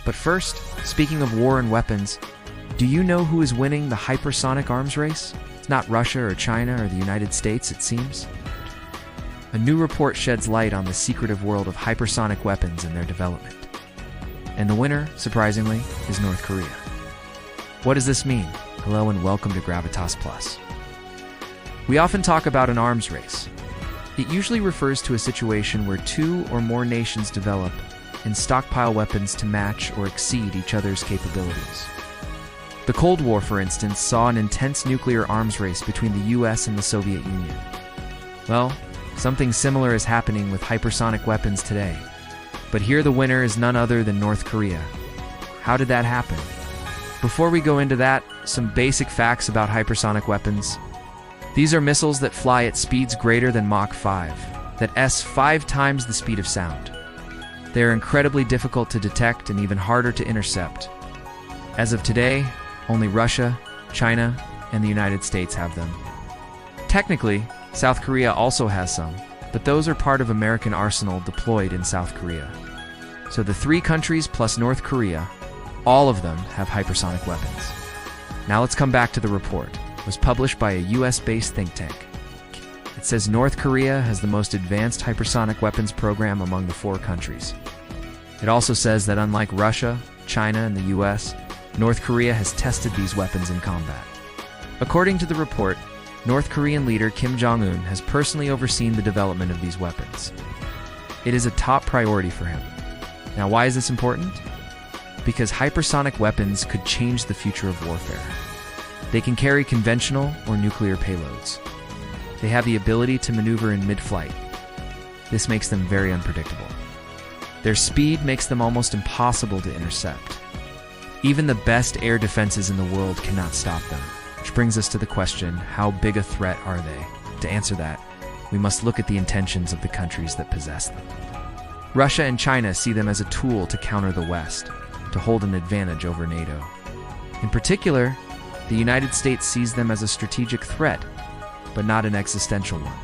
But first, speaking of war and weapons, do you know who is winning the hypersonic arms race? It's not Russia or China or the United States, it seems. A new report sheds light on the secretive world of hypersonic weapons and their development. And the winner, surprisingly, is North Korea. What does this mean? Hello and welcome to Gravitas Plus. We often talk about an arms race. It usually refers to a situation where two or more nations develop and stockpile weapons to match or exceed each other's capabilities. The Cold War, for instance, saw an intense nuclear arms race between the US and the Soviet Union. Well, something similar is happening with hypersonic weapons today. But here the winner is none other than North Korea. How did that happen? Before we go into that, some basic facts about hypersonic weapons. These are missiles that fly at speeds greater than Mach 5, that's 5 times the speed of sound. They are incredibly difficult to detect and even harder to intercept. As of today, only Russia, China, and the United States have them. Technically, South Korea also has some, but those are part of American arsenal deployed in South Korea. So the 3 countries plus North Korea, all of them have hypersonic weapons. Now let's come back to the report. It was published by a US-based think tank. It says North Korea has the most advanced hypersonic weapons program among the 4 countries. It also says that unlike Russia, China, and the US, North Korea has tested these weapons in combat. According to the report, North Korean leader Kim Jong-un has personally overseen the development of these weapons. It is a top priority for him. Now, why is this important? Because hypersonic weapons could change the future of warfare. They can carry conventional or nuclear payloads. They have the ability to maneuver in mid-flight. This makes them very unpredictable. Their speed makes them almost impossible to intercept. Even the best air defenses in the world cannot stop them. Which brings us to the question, how big a threat are they? To answer that, we must look at the intentions of the countries that possess them. Russia and China see them as a tool to counter the West, to hold an advantage over NATO. In particular, the United States sees them as a strategic threat, but not an existential one.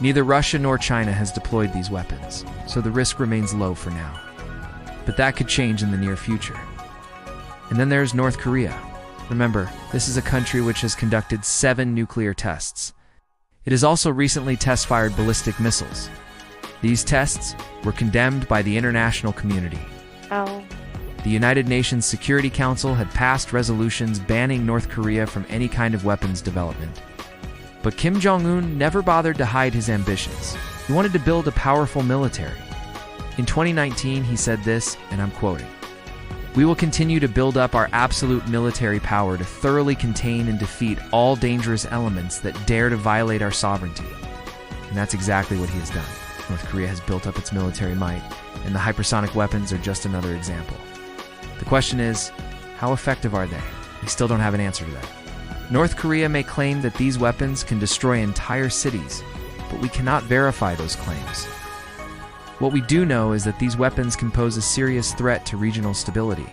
Neither Russia nor China has deployed these weapons, so the risk remains low for now. But that could change in the near future. And then there's North Korea. Remember, this is a country which has conducted 7 nuclear tests. It has also recently test-fired ballistic missiles. These tests were condemned by the international community. The United Nations Security Council had passed resolutions banning North Korea from any kind of weapons development. But Kim Jong-un never bothered to hide his ambitions. He wanted to build a powerful military. In 2019, he said this, and I'm quoting, "We will continue to build up our absolute military power to thoroughly contain and defeat all dangerous elements that dare to violate our sovereignty." And that's exactly what he has done. North Korea has built up its military might, and the hypersonic weapons are just another example. The question is, how effective are they? We still don't have an answer to that. North Korea may claim that these weapons can destroy entire cities, but we cannot verify those claims. What we do know is that these weapons can pose a serious threat to regional stability.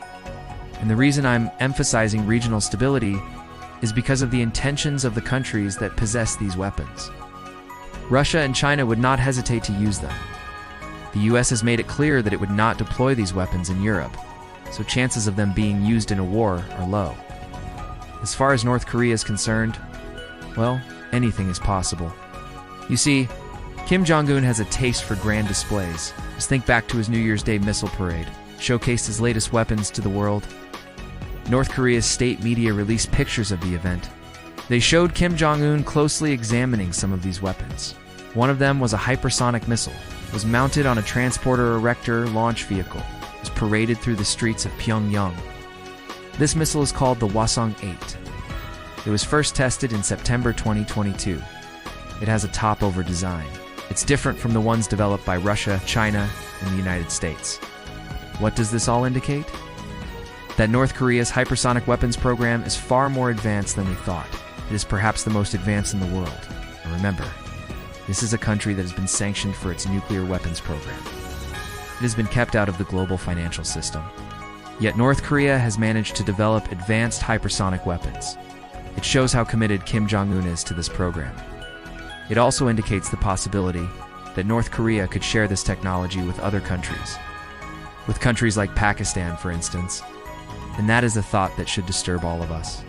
And the reason I'm emphasizing regional stability is because of the intentions of the countries that possess these weapons. Russia and China would not hesitate to use them. The US has made it clear that it would not deploy these weapons in Europe, so chances of them being used in a war are low. As far as North Korea is concerned, well, anything is possible. You see, Kim Jong-un has a taste for grand displays. Just think back to his New Year's Day missile parade, showcased his latest weapons to the world. North Korea's state media released pictures of the event. They showed Kim Jong-un closely examining some of these weapons. One of them was a hypersonic missile. It was mounted on a transporter erector launch vehicle. It was paraded through the streets of Pyongyang. This missile is called the Hwasong-8. It was first tested in September 2022. It has a top-over design. It's different from the ones developed by Russia, China, and the United States. What does this all indicate? That North Korea's hypersonic weapons program is far more advanced than we thought. It is perhaps the most advanced in the world. And remember, this is a country that has been sanctioned for its nuclear weapons program. It has been kept out of the global financial system. Yet North Korea has managed to develop advanced hypersonic weapons. It shows how committed Kim Jong-un is to this program. It also indicates the possibility that North Korea could share this technology with other countries. with countries like Pakistan, for instance. And that is a thought that should disturb all of us.